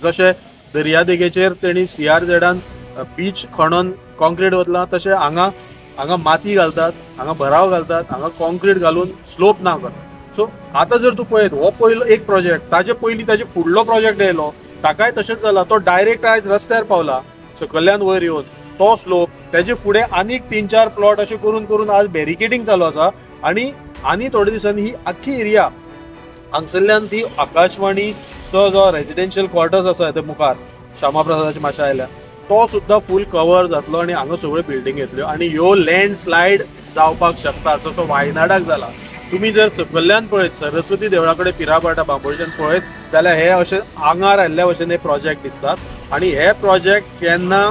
जशें दर्यादेगेचेर तेणी CRZान बीच खणून कॉन्क्रीट वतला, तशें हांगा माती घालतात, हांगा भराव घालतात, हांगा कॉन्क्रीट घालून स्लोप ना करतात. सो आतां जर तूं पळयत हो पयलो एक प्रोजेक्ट, ताजे पयलीं ताजे फुडलो प्रोजेक्ट येयलो, ताकाय तशेंच जाला. तो डायरेक्ट आयज रस्त्यार पावला सकयल्यान वयर येवन. तो स्लोप तेजे फुडें आनीक 3-4 प्लॉट अशें करून करून आज बॅरिकेडिंग चालू आसा. आनी थोड्या दिसांनी ही आख्खी एरिया हांगसरल्यान ती आकाशवाणीचो जो रेजिडेन्शियल क्वॉर्टर्स आसा ते मुखार श्यामाप्रसादाची माश्या आयल्या, तो सुद्दां फूल कवर जातलो आनी हांगा सगळ्यो बिल्डींग येतल्यो. आनी ह्यो लँडस्लायड जावपाक शकता, जसो वायनाडाक जाला. तुमी जर सकयल्यान पळयत सरस्वती देवळा कडेन पिराभाटा बांबोळीच्यान पळयत जाल्यार हे अशें आंगार आयिल्ल्या भशेन हे प्रोजेक्ट दिसतात. आनी हे प्रोजेक्ट केन्ना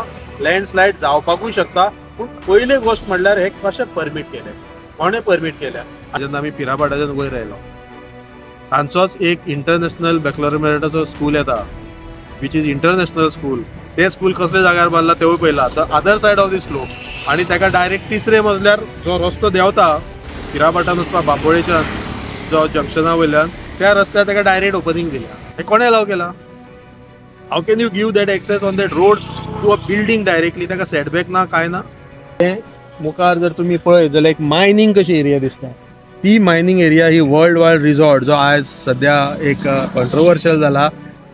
लँडस्लायड जावपाकूय शकता. पूण पयली गोश्ट म्हणल्यार हे कशें परमीट केलें, कोणें परमीट केल्या. जेन्ना आमी पिराभाटाच्यान वयर आयलो तांचोच एक इंटरनॅशनल बॅकलॉरमेटाचो स्कूल येता, वीच इज इंटरनॅशनल स्कूल. ते स्कूल कसल्या जाग्यार बांदला तेवूय पळयला, the other said of the slope. आनी ताका डायरेक्ट 3रे मजल्यार जो रस्तो देंवता पिराभाटान वचपा बांबोळेच्यान जो जंक्शना वयल्यान, त्या रस्त्यार ताका डायरेक्ट ओपनिंग दिल्या. हे कोणें अलाव केला? How can you give that access on that road to a building directly? ताका सेटबॅक ना, काय ना. हे मुखार जर तुमी पळयत जाल्यार एक मायनींग कशी एरिया दिसता. ती मायनींग एरिया ही वर्ल्ड वायड रिसॉर्ट जो आयज सद्या एक कंट्रोवर्शियल जाला,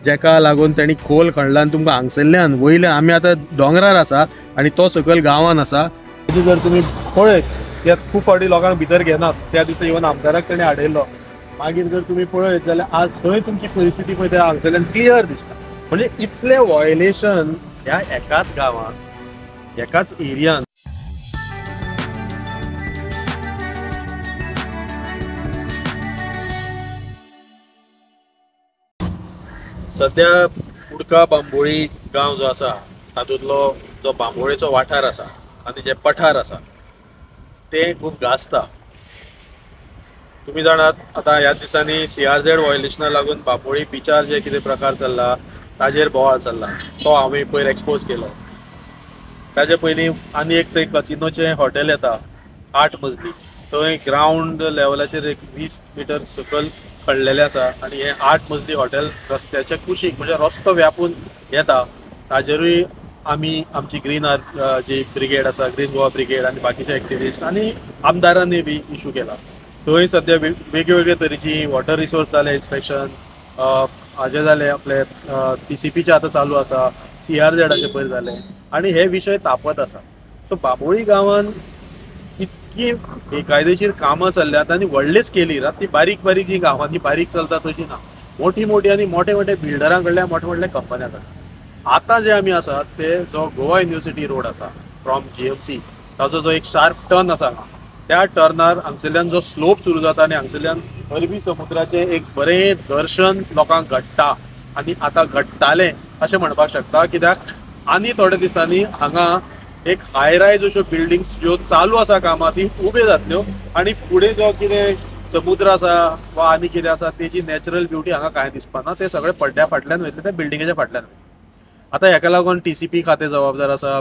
जेका लागून तेणी खोल खणला. आनी तुमकां हांगसरल्यान वयल्यान आमी आतां दोंगरार आसा आनी तो सकयल गांवान आसा. जर तुमी पळयत त्यात खूब फावटी लोकांक भितर घेनात. त्या दिसा इवन आमदाराक तेणी हाडयलो. मागीर जर तुमी पळयत जाल्यार आज थंय तुमची परिस्थिती पळय त्या हांगसरल्यान क्लियर दिसता. म्हणजे इतले व्हायोलेशन ह्या एकाच गांवांत, एकाच एरियान. सध्या कुडका बांबोळी गांव जो आसा तातूंतलो जो बांबोळेचो वाठार आसा आनी जे पठार आसा ते खूब गाजता. तुमी जाणात आतां ह्या दिसांनी CRZ व्हायोलेशना लागून बांबोळी बिचार जे कितें प्रकार चल्ला ताजेर बोवाळ चल्ला, तो हांवें पयर एक्सपोज केलो. ताजे पयलीं आनी एक थंय कसिनोचें हॉटेल येता 8 मजली, थंय ग्रावंड लेवलाचेर एक 20 मीटर सकयल खणलेलें आसा. आनी हें 8 मजली हॉटेल रस्त्याच्या कुशीक म्हणजे रस्तो व्यापून येता. ताजेरूय आमी आमची ग्रीन जी ब्रिगेड आसा, ग्रीन गोवा ब्रिगेड आनी बाकीचे एक्टिविस्ट आनी आमदारांनी बी इशू केला. थंय सद्या वेगवेगळे तरेची वॉटर रिसोर्स जाले इन्स्पेक्शन, हाजे जाले आपले TCPचे आतां चालू आसा, CRZाचे पयर जाले आनी हे विशय तापत आसा. सो बांबोळी गांवांत इतकी बेकायदेशीर कामां चल्ल्यात आनी व्हडले स्केलीर. ती बारीक बारीक जी गांवां ती बारीक चलता तशी ना, मोठी मोठी आनी मोठे मोठे बिल्डरां कडल्यान मोठे मोठे कंपन्या कडल्यान. आतां जे आमी आसात ते जो गोवा युनिवर्सिटी रोड आसा फ्रॉम GMC, ताजो जो एक शार्प टर्न आसा त्या टर्नार हांगसरल्यान जो स्लोप सुरू जाता आनी हांगसरल्यान अरबी समुद्राचें एक बरें दर्शन लोकांक घडटा. आनी आतां घडटालें अशें म्हणपाक शकता, कित्याक आनी थोड्या दिसांनी हांगा एक हाय रायज अश्यो बिल्डिंग्स ज्यो चालू आसा कामां ती उबे जातल्यो. आनी फुडें जो कितें समुद्र आसा वा आनी कितें आसा तेजी नॅचरल ब्युटी हांगा कांय दिसपाना. ते सगळे पड्ड्या फाटल्यान वयतले, त्या बिल्डिंगेच्या फाटल्यान. आतां हेका लागून TCP खातें जबाबदार आसा,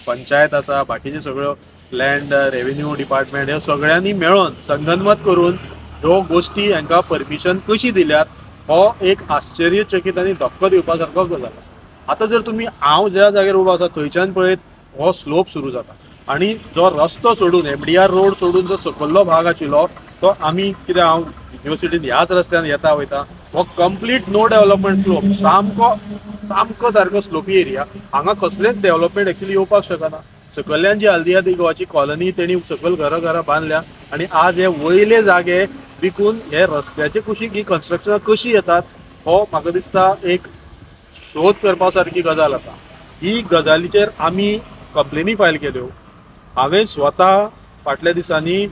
पंचायत आसा, बाकीच्यो सगळ्यो लँड रेव्हेन्यू डिपार्टमेंट ह्यो सगळ्यांनी मेळून संगनमत करून ह्यो गोश्टी हांकां परमिशन कशी दिल्यात हो एक आश्चर्यचकीत आनी धक्को दिवपा सारको गजाल आसा. आतां जर तुमी हांव ज्या जाग्यार उबो आसा थंयच्यान पळयत हो स्लोप सुरू जाता आनी जो रस्तो सोडून MDR रोड सोडून जो सकयल्लो भाग आशिल्लो तो आमी कितें हांव युनिवर्सिटीन ह्याच रस्त्यान येता वयता, हो कंप्लीट नो डेव्हलपमेंट स्लोप, सामको सारको स्लोपी एरिया. हांगा कसलेंच डेव्हलपमेंट एक्चुअली येवपाक शकना. सकयल्यान जी हल्दिया गोवाची कॉलनी तेणी सकयल घरां बांदल्या आनी आज हे वयले जागे विकून हे रस्त्याचे कुशीक ही कन्स्ट्रक्शनां कशी येतात हो म्हाका दिसता एक शोध करपा सारकी गजाल आसा. ही गजालीचेर आमी कंप्लेनी फायल केल्यो. हांवें स्वता फाटल्या दिसांनी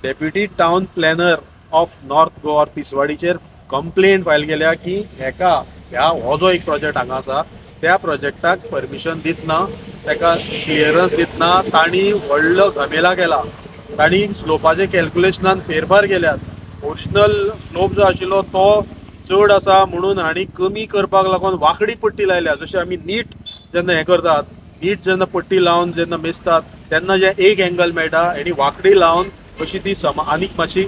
deputy town planner of North Goa तिसवाडीचेर कंप्लेन फायल केल्या की हो जो एक प्रोजेक्ट हांगा आसा त्या प्रोजेक्टाक परमिशन दितना, ताका क्लियरन्स दितना तांणी व्हडलो घमेला केला. तांणी स्लोपाचे कॅल्क्युलेशनान फेरफार केल्यात. ओरिजिनल स्लोप जो आशिल्लो तो चड आसा म्हणून हांणी कमी करपाक लागून वांकडी पट्टी लायल्या. जशें आमी नीट जेन्ना हें करतात, नीट जेन्ना पट्टी लावन जेन्ना मेजतात तेन्ना जे एक एंगल मेळटा हेणी वांकडी लावन अशी ती आनीक मातशी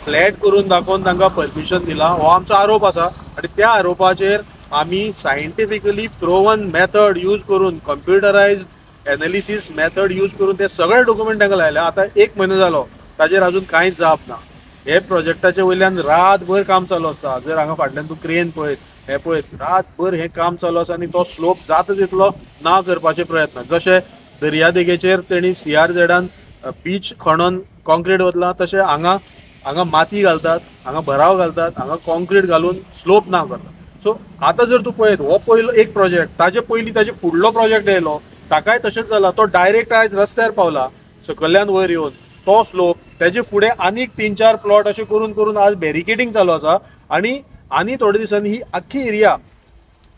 फ्लॅट करून दाखोवन तांकां परमिशन दिला. हो आमचो आरोप आसा आनी त्या आरोपाचेर आम्ही सायंटिफिकली प्रोवन मेथड यूज करून कम्प्युटरायज एनालिसिस मेथड यूज करून ते सगळे डॉक्युमेंट तांकां लायले. आता 1 म्हयनो जालो ताजेर अजून कांयच जाप ना. हे प्रोजेक्टाच्या वयल्यान रातभर काम चालू आसता. जर हांगा फाटल्यान तूं क्रेन पळयत, हे पळयत, रातभर हे काम चालू आसा आनी तो स्लोप जाता तितलो ना करपाचे प्रयत्न. जशे दर्यादेगेचेर तेणी CRZ बीच खणून कॉन्क्रीट वतला, तशें हांगा माती घालतात, हांगा भराव घालतात, हांगा कॉन्क्रीट घालून स्लोप ना करतात. सो आतां जर तूं पळयत, हो पयलो एक प्रोजेक्ट, ताजे पयलीं ताजे फुडलो प्रोजेक्ट येयलो, ताकाय तशेंच जाला. तो डायरेक्ट आयज रस्त्यार पावला सकयल्यान वयर येवन. तो स्लोप तेजे फुडें आनीक 3-4 प्लॉट अशें करून करून आज बॅरिकेडिंग चालू आसा. आनी थोड्या दिसांनी ही आख्खी एरिया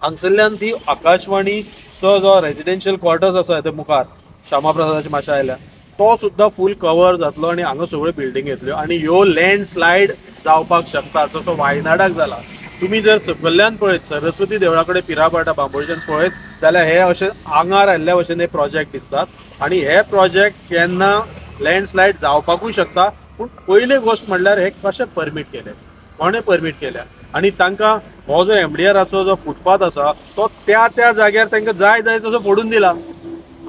हांगसरल्यान ती आकाशवाणीचो जो रेजिडेन्शियल क्वॉर्टर्स आसा ते मुखार श्यामाप्रसादाची माश्या आयल्या, तो सुद्दां फूल कवर जातलो आनी हांगा सगळ्यो बिल्डिंग येतल्यो आनी ह्यो लँडस्लायड जावपाक शकता, जसो वायनाडाक जाला. तुम्ही जर सकयल्यान पळयत, सरस्वती देवळा कडेन पिराभाटा बांबोळीच्यान पळयत जाल्यार हे अशें आंगार आयिल्ल्या भशेन हे प्रोजेक्ट दिसतात. आनी हे प्रोजेक्ट केन्ना लँडस्लायड जावपाकूय शकता. पूण पयली गोश्ट म्हणल्यार हे कशें परमीट केले, कोणें परमीट केल्या, आनी तांकां हो जो MDRाचो जो फुटपाथ आसा तो त्या जाग्यार तांकां जाय तसो फोडून दिला.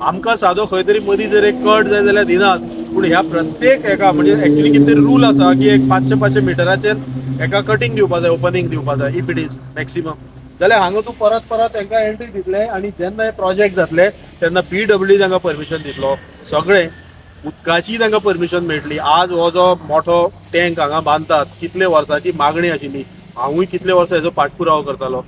आमकां सादो खंय तरी मदीं जर एक कट जाय जाल्यार दिनात. पूण ह्या प्रत्येक हेका म्हणजे एक्चुअली कितें तरी रूल आसा की एक 500 मिटराचेर एका कटींग दिवपाक जाय, ओपनिंग दिवपाक जाय, इफ इट इज मॅक्सिमम. जाल्यार हांगा तूं परत तांकां एंट्री दितले आनी जेन्ना हे प्रोजेक्ट जातले तेन्ना PWD तांकां परमिशन दितलो. सगळें उदकाची तांकां परमिशन मेळटली. आज हो जो मोठो टँक हांगा बांदतात, कितले वर्सांची मागणी आशिल्ली. हांवूय कितले वर्सां हेजो पाठपुरावो करतालो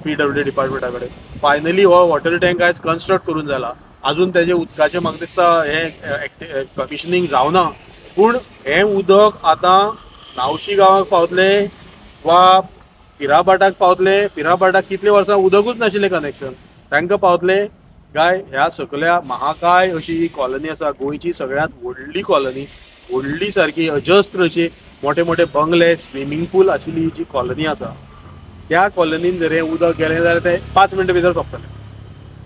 PWD डिपार्टमेंटा कडेन. फायनली हो वॉटर टँक आयज कन्स्ट्रक्ट करून जाला. अजून तेजे उदकाचें म्हाका दिसता हे कमिशनिंग जावना. पूण हें उदक आतां नावशी गांवाक पावतले वा पिराभाटाक पावतले. पिराभाटाक कितले वर्सां उदकूच नाशिल्लें कनेक्शन, तांकां पावतले काय ह्या सकल्या महाकाय अशी ही कॉलनी आसा, गोंयची सगळ्यांत व्हडली कॉलनी, व्हडली सारकी अजस्त्र अशी मोठे मोठे बंगले, स्विमींग पूल आशिल्ली जी कॉलनी आसा, त्या कॉलनीन जर हे उदक गेलें जाल्यार ते 5 मिनटां भितर सोंपतलें.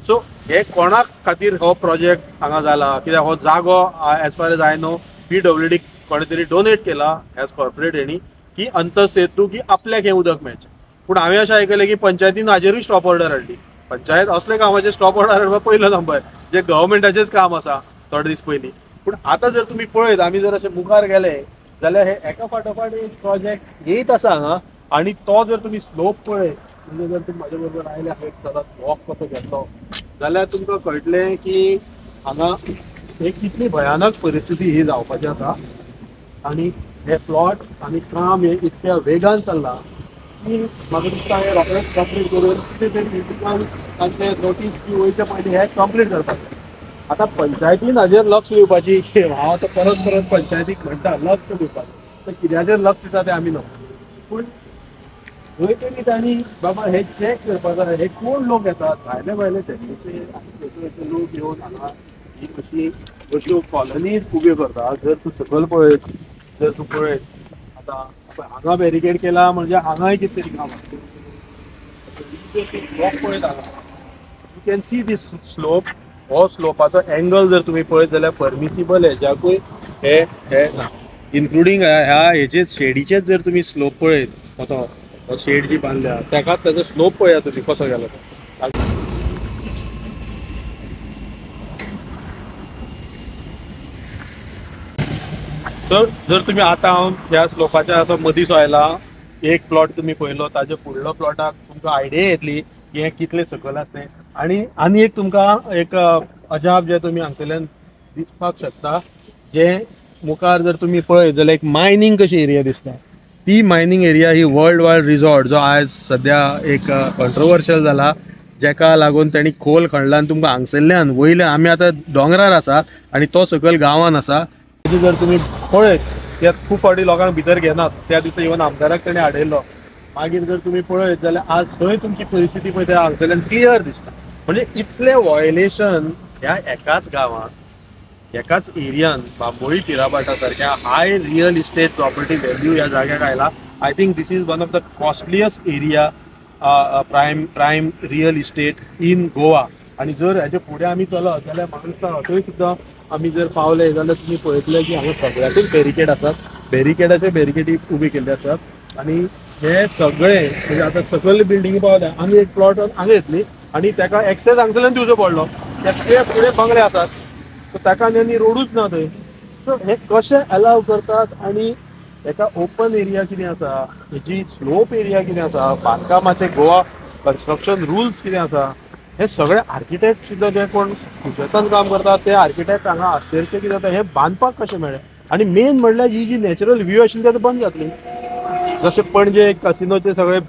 सो हे कोणाक खातीर हो प्रोजेक्ट हांगा जाला, कित्याक हो जागो as far as I know PWD कोणे तरी डोनेट केला एज कॉर्पोरेट हेणी की अंतसेतू की आपल्याक हें उदक मेळचें. पूण हांवें अशें आयकलें की पंचायतीन हाजेरूय स्टॉप ऑर्डर हाडली. पंचायत असले कामाचे स्टॉप ऑर्डर हाडपाक पयलो नंबर, जे गव्हर्मेंटाचेच काम आसा थोडे दीस पयलीं. पूण आतां जर तुमी पळयत, आमी जर अशे मुखार गेले जाल्यार हे एका फाटोफाट एक प्रोजेक्ट येयत आसा हांगा. आनी तो जर तुमी स्लोप पळयत, म्हणजे जर तुमी म्हाजे बरोबर आयले एक चलत वॉक कसो घेतलो जाल्यार तुमकां कळटलें की हांगा एक कितली भयानक परिस्थिती ही जावपाची आसा. आनी हे प्लॉट आनी काम हे इतक्या वेगान चल्लां की म्हाका दिसता हे रोखडेच कंप्लीट करून कितें तरी तांचे नोटीस की वयच्या पयलीं हे कंप्लीट करपाक जाय. आतां पंचायतीन हाजेर लक्ष दिवपाची, हांव आतां परत पंचायतीक म्हणटा लक्ष दिवपाचें, तर कित्याचेर लक्ष दिता तें आमी न्हू. पूण थंय तरी तांणी बाबा हे चॅक करपाक जाय, हे कोण लोक येतात, भायले देशाचे आनी लोक येवन हांगा ही कशी अश्यो कॉलनीज उब्यो करता. जर तूं सकयल पळयत, जर तूं पळयत आतां हांगा बॅरिकेड केला म्हणजे हांगाय कितें तरी काम आसा. स्लोप पळयत हांगा, you can see this slope. हो स्लोपाचो एंगल जर तुमी पळयत जाल्यार परमिसिबल हेज्याकूय हे ना. इन्क्लुडींग ह्या हेचे शेडीचेच जर तुमी स्लोप पळयत, तो शेड जी बांदल्या ताकाच ताजो स्लोप पळया तुमी कसो गेलो तो. सर जर तुम्ही आता हांव ह्या स्लोपाच्या असो मदींच आयला, एक प्लॉट तुम्ही पळयलो, ताजे फुडलो प्लॉटाक तुमकां आयडिया येतली की हे कितले सकयल आसा तें. आनी एक तुमकां एक अजाप जे तुमी हांगसरल्यान दिसपाक शकता, जे मुखार जर तुमी पळयत जाल्यार एक मायनींग कशी एरिया दिसता. ती मायनींग एरिया ही वर्ल्ड वायड रिसॉर्ट जो आज सध्या एक कंट्रोवर्शियल जाला, जेका लागून तेणी खोल खणला आनी तुमकां हांगसरल्यान वयल्यान आमी आतां दोंगरार आसा आनी तो सकयल गांवान आसा. जर तुम्ही पळयत त्यात खूब फावटी लोकांक भितर घेनात. त्या दिसा इवन आमदाराक तेणें हाडयलो. मागीर जर तुम्ही पळयत जाल्यार आज थंय तुमची परिस्थिती पळय त्या हांगसरल्यान क्लियर दिसता. म्हणजे इतले व्हायोलेशन ह्या एकाच गांवांत, एकाच एरियान, बांबोळी पिराभाटा सारख्या high real estate property value ह्या जाग्याक आयला. I think this is one of the costliest area prime real estate in Goa. आणि जर हेजे फुडें आमी चलत जाल्यार म्हाका दिसता थंय सुद्दां आमी जर पावले जाल्यार तुमी पळयतले की हांगा सगळ्याकूच बॅरिकेड आसात. बॅरिकेडाचे बॅरिकेडी उबी केल्ले आसात. आनी हे सगळे म्हणजे आता सकयल बिल्डिंगी पावल्या आमी एक प्लॉट हांगा येतली आणि ताका एक्सेस हांगसरल्यान दिवचो पडलो ते फुडें बंगले आसात सो ताका आनी रोडूच ना थंय सो हे कशें अलाव करतात आणि एका ओपन एरिया कितें आसा हेजी स्लोप एरिया कितें आसा बांदकामाचे गोवा कन्स्ट्रक्शन रुल्स कितें आसा हे सगळे आर्किटेक्ट सुद्दां जे कोण कुशेसान काम करतात ते आर्किटेक्ट हांगा आश्चर्य कितें जाता हे बांदपाक कशें मेळ्ळें आणि मेन म्हणल्यार ही जी नॅचरल व्यू आशिल्ली ती आतां बंद जातली जसे पणजे कसिनोचे सगळे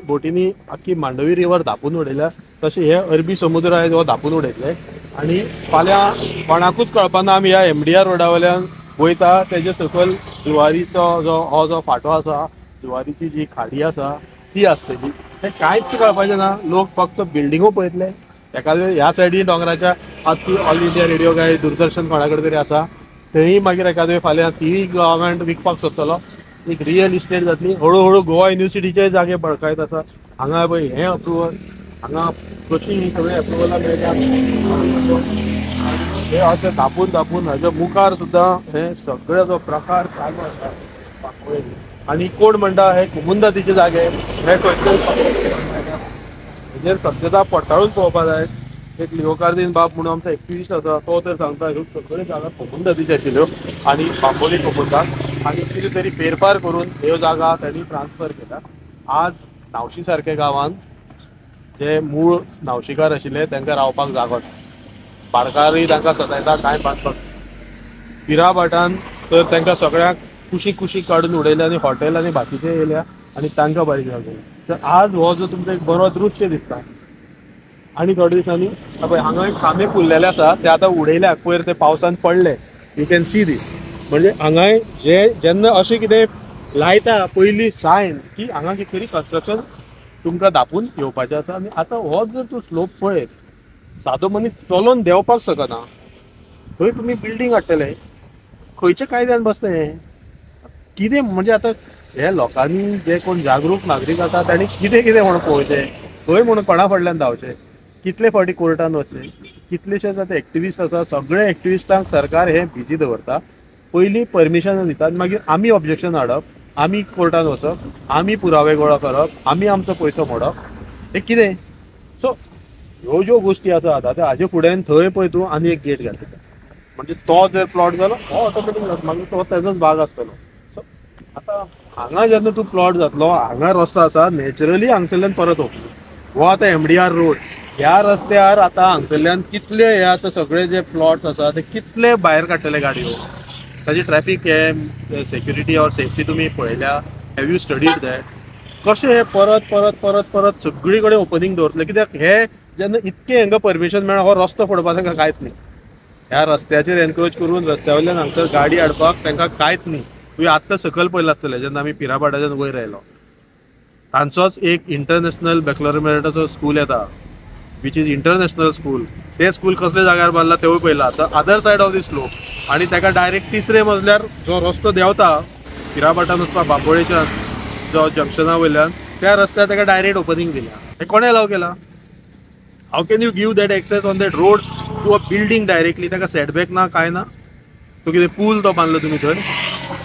बोटींनी आख्खी मांडवी रिवर धापून उडयल्या तसे हे अरबी समुद्र आहे जो धापून उडयतले आणि फाल्यां कोणाकूच कळपाना आमी ह्या MDR रोडा वयल्यान वयता तेजे सकयल जुवारीचो जो फाटो आसा जुवारीची जी खाडी आसा ती आसतली हे कांयच कळपाचें ना लोक फक्त बिल्डिंगो पळयतले एका ह्या सायडीन दोंगराच्या आजची ऑल इंडिया रेडिओ काय दूरदर्शन कोणा कडेन तरी आसा थंय मागीर एखादे फाल्यां ती गव्हर्मेंट विकपाक सोदतलो एक रियल इस्टेट जातली हळूहळू गोवा युनिवर्सिटीचे जागे बळकायत आसा हांगा पळय हें अप्रुवल हांगा कशी सगळे अप्रुवलां मेळटा हे अशें धापून हाच्या मुखार सुद्दां हे सगळे जो प्रकार चालू आसा आनी कोण म्हणटा हे कुमुंदातीचे जागे हे खंयचे हेजेर सत्यता पडताळून पळोवपाक जाय एक लिओकार्दीन बाब म्हणून आमचो एक्टिविस्ट आसा तो तर सांगता ह्यो सगळ्यो जागा कुमुंदातीच्यो आशिल्ल्यो आनी बांबोली कुमुंदात आनी कितें तरी फेरफार करून ह्यो जागा त्यांनी ट्रान्सफर केला आज नावशी सारख्या गांवांत जे मूळ नावशीकार आशिल्ले तांकां रावपाक जागो ना पाडकारूय तांकां सतायता कांय बांदपाक पिराभाटान तर तांकां सगळ्यांक कुशीक काडून उडयले आनी हॉटेल आनी बाकीचे येयल्या आनी तांकां बारीक जागो तर आज हो जो तुमचो एक बरो दृश्य दिसता आनी थोड्या दिसांनी पळय हांगा एक खांबे फुल्लेले आसा ते आतां उडयल्यात पयर ते पावसान पडले यू कॅन सी दीस म्हणजे हांगा जेन्ना अशें कितें लायता पयली सायन की हांगा कितें तरी कन्स्ट्रक्शन तुमकां धापून येवपाचें आसा आनी आतां हो जर तूं स्लोप पळयत सादो मनीस चलोन देंवपाक शकना थंय तुमी बिल्डींग हाडटले खंयच्या कायद्यान बसता हे कितें म्हणजे आतां हे लोकांनी जे कोण जागरूक नागरीक आसा तांणी कितें म्हणून पळोवचें थंय म्हणून कोणा फाटल्यान धांवचें कितले फावटी कोर्टान वचचें कितलेशेच आतां एक्टिविस्ट आसा सगळे एक्टिविस्टांक सरकार हे बिजी दवरता पयलीं परमिशन दितात मागीर आमी ऑब्जेक्शन हाडप आमी कोर्टान वचप आमी पुरावे गोळा करप आमी आमचो पयसो मोडप हे कितें सो ह्यो ज्यो गोश्टी आसात आतां हाजे फुड्यान थंय पळय तूं आनी एक गेट घातला म्हणजे तो जर प्लॉट जालो हो ऑटोमॅटीक जाता मागीर तो तेजोच भाग आसतलो सो आतां हांगा जेन्ना तूं प्लॉट जातलो हांगा रस्तो आसा नॅचरली हांगसरल्यान परत वचतलो हो आतां MDR रोड ह्या रस्त्यार आतां हांगसरल्यान कितले हे आतां सगळे जे प्लॉट्स आसा ते कितले भायर काडटले गाडयो ताजी ट्रॅफिक हे सेक्युरिटी ऑर सेफ्टी तुमी पळयल्या हॅव यू स्टडीड दॅट कशें हे परत सगळी कडेन ओपनिंग दवरतले कित्याक हे जेन्ना इतके हांकां परमिशन मेळ्ळा हो रस्तो फोडपाक तांकां कांयच न्ही ह्या रस्त्याचेर एनक्रोच करून रस्त्या वयल्यान हांगसर गाडी हाडपाक तांकां कांयच न्ही तुवें आत्तां सकयल पळयलां आसतलें जेन्ना आमी पिराभाटाच्यान वयर आयलो तांचोच एक इंटरनॅशनल बॅकलॉरमेटाचो स्कूल येता विच इज इंटरनॅशनल स्कूल ते स्कूल कसले जाग्यार बांदला तेवूय पळयला the other said of the slope आनी ताका डायरेक्ट तिसरे मजल्यार जो रस्तो देंवता पिराभाटान वचपाक बांबोळेच्यान जो जंक्शना वयल्यान त्या रस्त्यार ताका डायरेक्ट ओपनिंग दिल्या हे कोणें अलाव केला how can you give that access on that road to a building directly ताका सेटबॅक ना कांय ना तो कितें पूल तो बांदलो तुमी थंय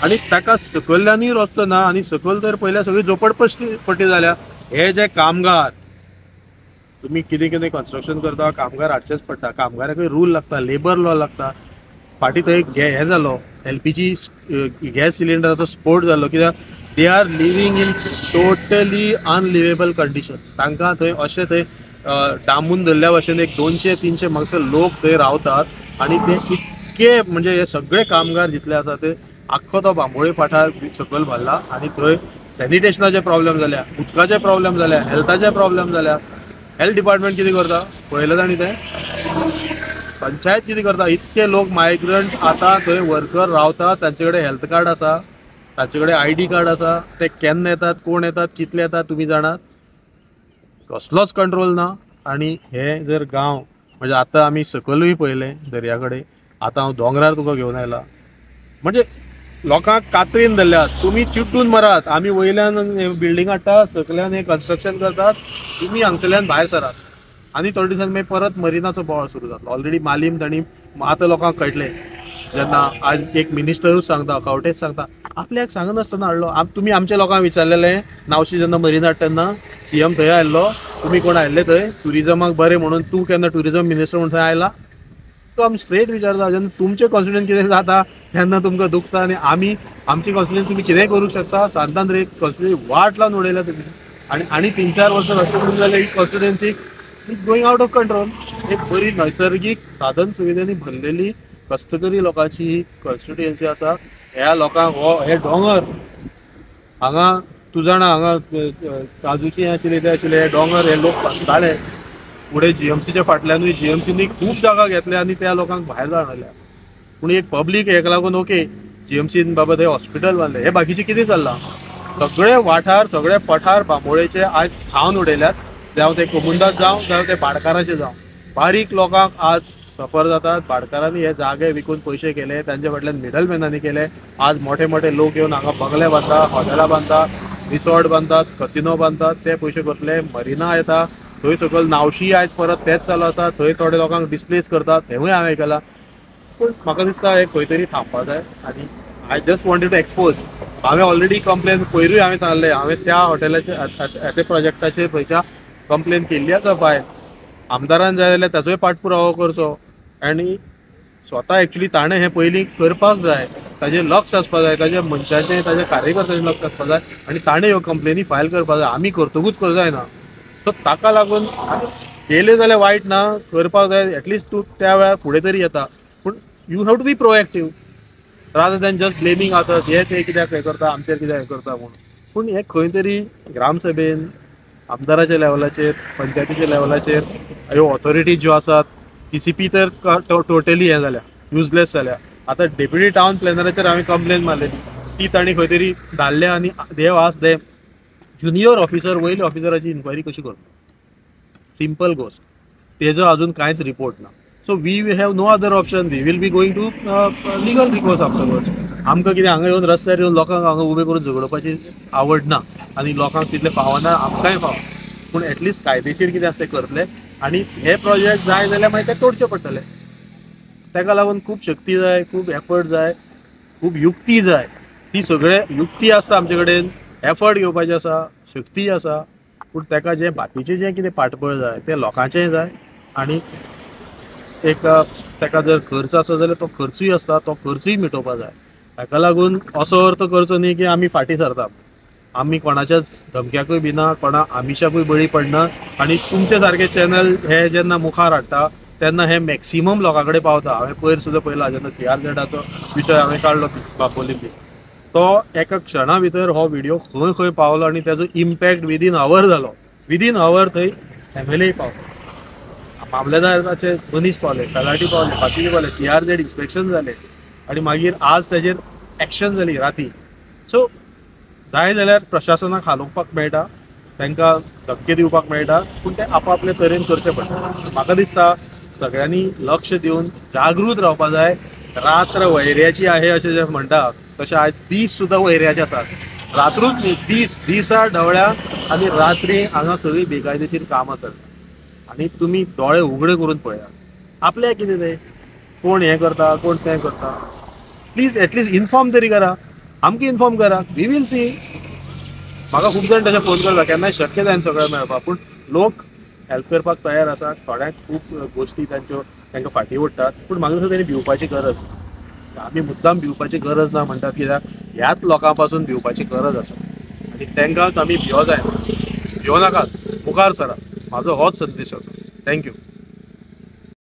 आनी ताका सकयल्यानूय रस्तो ना आनी सकयल तर पयल्या सगळी झोपडपट्टी जाल्या हे जे कामगार तुम्ही कितें कन्स्ट्रक्शन करता कामगार हाडचेच पडटा कामगाराकूय रूल लागता लेबर लॉ लागता फाटीं थंय हे जालो LPG गॅस सिलिंडराचो स्फोट जालो कित्याक they are living in totally unlivable condition तांकां थंय अशें थंय डांबून धरल्या भशेन एक 200-300 मागसर लोक थंय रावतात आनी ते इतके म्हणजे हे सगळे कामगार जितले आसा ते आख्खो तो बांबोळी फाटार सकयल भरला आनी थंय सॅनिटेशनाचे प्रॉब्लेम जाल्या उदकाचे प्रॉब्लेम जाल्या हेल्थाचे प्रॉब्लेम जाल्या हेल्थ डिपार्टमेंट कितें करता पळयलें तांणी तें पंचायत कितें करता इतके लोक मायग्रंट आतां थंय वर्कर रावतात तांचे कडेन हेल्थ कार्ड आसा तांचे कडेन ID कार्ड आसा ते केन्ना येतात कोण येतात कितले येतात तुमी जाणात कसलोच कंट्रोल ना आनी हे जर गांव म्हणजे आतां आमी सकलूय पळयलें दर्या कडेन आतां हांव दोंगरार तुका घेवन आयला म्हणजे लोकांक कातरीन धरल्यात तुमी चिड्डून मरात आमी वयल्यान बिल्डींग हाडटा सकल्यान हे कन्स्ट्रक्शन करतात तुमी हांगसरल्यान भायर सरात आनी थोड्या दिसांनी मागीर परत मरिनाचो बोवाळ सुरू जातलो ऑलरेडी मालीम तांणी आतां लोकांक कळटलें जेन्ना आज एक मिनिस्टरूच सांगता, अकावंटेच सांगता, आपल्याक सांगनासतना हाडलो. तुमी आमच्या लोकांक विचारलेले नावशी जेन्ना मरिनाट तेन्ना सीएम थंय आयल्लो, तुमी कोण आयल्ले थंय ट्युरिजमाक बरें म्हणून, तूं केन्ना ट्युरिजम मिनिस्टर म्हणून थंय आयला? तो आमी स्ट्रेट विचारता. जेन्ना तुमचे कॉन्स्टिट्युएन्सी कितें जाता तेन्ना तुमकां दुखता आनी आमी आमची कॉन्स्टिट्युएन्सी तुमी कितेंय करूंक शकता. सांतान एक कॉन्स्टिट्युएन्सी वाट लावन उडयल्या तुमी. आणि 3-4 वर्सां कष्ट करून जाल्यार ही constituency is going out of control. एक बरी नैसर्गीक साधन सुविधांनी भरलेली कष्टकरी लोकांची ही कॉन्स्टिट्युएन्सी आसा. ह्या लोकांक हे दोंगर हांगा तूं जाणा, हांगा काजूची आशिल्ले ते आशिल्ले हे दोंगर हे लोक बांदताले. पुढे जीएमसीच्या फाटल्यानूय जीएमसीनी खूब जागा घेतल्या आनी त्या लोकांक भायर जाणल्या. पूण एक पब्लीक हेका लागून ओके जीएमसीन बाबा थंय हॉस्पिटल बांदले, हे बाकीचे कितें चल्लां? सगळे वाठार, सगळे पठार बांबोळेचे आज खावन उडयल्यात. जावं ते कोमुंदात जावं ते भाटकाराचे जावं, बारीक लोकांक आज सफर जातात. भाटकारांनी हे जागे विकून पयशे केले, तांचे फाटल्यान मिडल मॅनांनी केले. आज मोठे मोठे लोक येवन हांगा बंगले बांदतात, हॉटेलां बांदतात, रिसॉर्ट बांदतात, कसिनो बांदतात. ते पयशे करतले. मरिना येता थंय सकयल नावशी आयज परत तेच चालू आसा. थंय थोडे लोकांक डिस्प्लेस करतात, हेंवूय हांवें आयकलां. पूण म्हाका दिसता हे खंय तरी थांबपा जाय. आनी I just wanted to expose. हांवें ऑलरेडी कंप्लेन पयरूय हांवें सांगलें, हांवें त्या हॉटेलाचे त्या प्रोजेक्टाचेर खंयच्या कंप्लेन केल्ली आसा फायल. आमदारान जाय जाल्यार ताचोय पाठपुरावो करचो आनी स्वता एक्चुली ताणें हें पयलीं करपाक जाय. ताजेर लक्ष आसपाक जाय, ताज्या मनशाचें, ताज्या कार्यकर्त्याचें लक्ष आसपाक जाय आनी ताणें ह्यो कंप्लेनी फायल करपाक जाय. आमी करतकूच कर जायना. सो ताका लागून केले जाल्यार वायट ना, करपाक जाय. एटलिस्ट तूं त्या वेळार फुडें तरी येता. पूण you have to be proactive rather than just blaming आसत हे ते कित्याक हें करता, आमचेर कित्याक हें करता म्हणून. पूण हें खंय तरी ग्रामसभेन, आमदाराच्या लेवलाचेर, पंचायतीच्या लेवलाचेर ह्यो ऑथॉरिटीज ज्यो आसात, TCP तर टोटली हें जाल्या, युजलेस जाल्या. आतां डेप्युटी टावन प्लॅनराचेर हांवें कंप्लेन मारलेली, ती तांणी खंय तरी धाडल्या आनी देव आस दे ज्युनियर ऑफिसर, वयल्या ऑफिसराची इन्क्वायरी कशी करता? सिंपल गोष्ट. तेजो अजून कांयच रिपोर्ट ना. So we have no other option. We will be going to legal recourse afterwards. आमकां कितें हांगा येवन रस्त्यार येवन लोकांक हांगा उबे करून झगडपाची आवड ना आनी लोकांक तितलें फावना, आमकांय फावना. पूण एटलिस्ट कायदेशीर कितें आसा तें करतले आनी हे प्रोजेक्ट जाय जाल्यार मागीर ते तोडचे पडटले. ताका लागून खूब शक्ती जाय, खूब एफर्ट जाय, खूब युक्ती जाय. ती सगळे युक्ती आसता आमचे कडेन, एफर्ट घेवपाचे आसा, शक्ती आसा. पूण ताका जें बाकीचें जें कितें फाटबळ जाय तें लोकांचेंय जाय आनी एक ताका जर खर्च आसा जाल्यार तो खर्चूय आसता, तो खर्चूय मिटोवपा जाय. ताका लागून असो अर्थ करचो न्ही की आमी फाटीं सरता. आमी कोणाच्याच धमक्याकूय भिना, कोणा आमिशाकूय बळी पडना. आनी तुमचे सारके चॅनल हे जेन्ना मुखार हाडटा तेन्ना हे मॅक्सिमम लोकां कडेन पावता. हांवें पयर सुद्दां पयला जेन्ना CRZाचो विशय हांवें काडलो बापोलींतली, तो एका क्षणा भितर हो व्हिडिओ खंय खंय पावलो आनी ताजो इम्पॅक्ट विदीन अवर जालो. विदीन अवर थंय MLA पावलो, मामलेदाराचे मनीस पावले, तलाठी पावले, बाकीचे पावले, CRZ इन्स्पेक्शन जालें आनी मागीर आज ताजेर एक्शन जाली राती. सो जाय जाल्यार प्रशासनाक हालोवपाक मेळटा, तांकां धक्के दिवपाक मेळटा, पूण ते आपापले तरेन करचें पडटा. म्हाका दिसता सगळ्यांनी लक्ष दिवन जागृत रावपा जाय. रात्र वैऱ्याची आहे अशें जे म्हणटा तशें आयज दीस सुद्दां वैऱ्याचे आसात. रात्रूच न्ही, दिसा ढवळ्या आनी रात्री हांगा सगळीं बेकायदेशीर कामां चलता आनी तुमी दोळे उगडे करून पळया. आपल्याक कितें तें कोण हें करता, कोण तें करता. प्लीज एटलिस्ट इन्फॉर्म तरी करा, आमकां इन्फॉर्म करा. We will see. म्हाका खूब जाण तशें फोन करता, केन्नाय शक्य जायना सगळें मेळपाक, पूण लोक हेल्प करपाक तयार आसात. थोड्यांक खूब गोश्टी तांकां फाटीं उडटात, पूण म्हाका दिसता तेणी भिवपाची गरज. आमी मुद्दाम भिवपाची गरज ना म्हणटात, कित्याक ह्याच लोकां पासून भिवपाची गरज आसा आनी तांकां आमी भियो जायना. भियो नाकात, मुखार सरात. म्हाजो होच संदेश आसा. थँक्यू.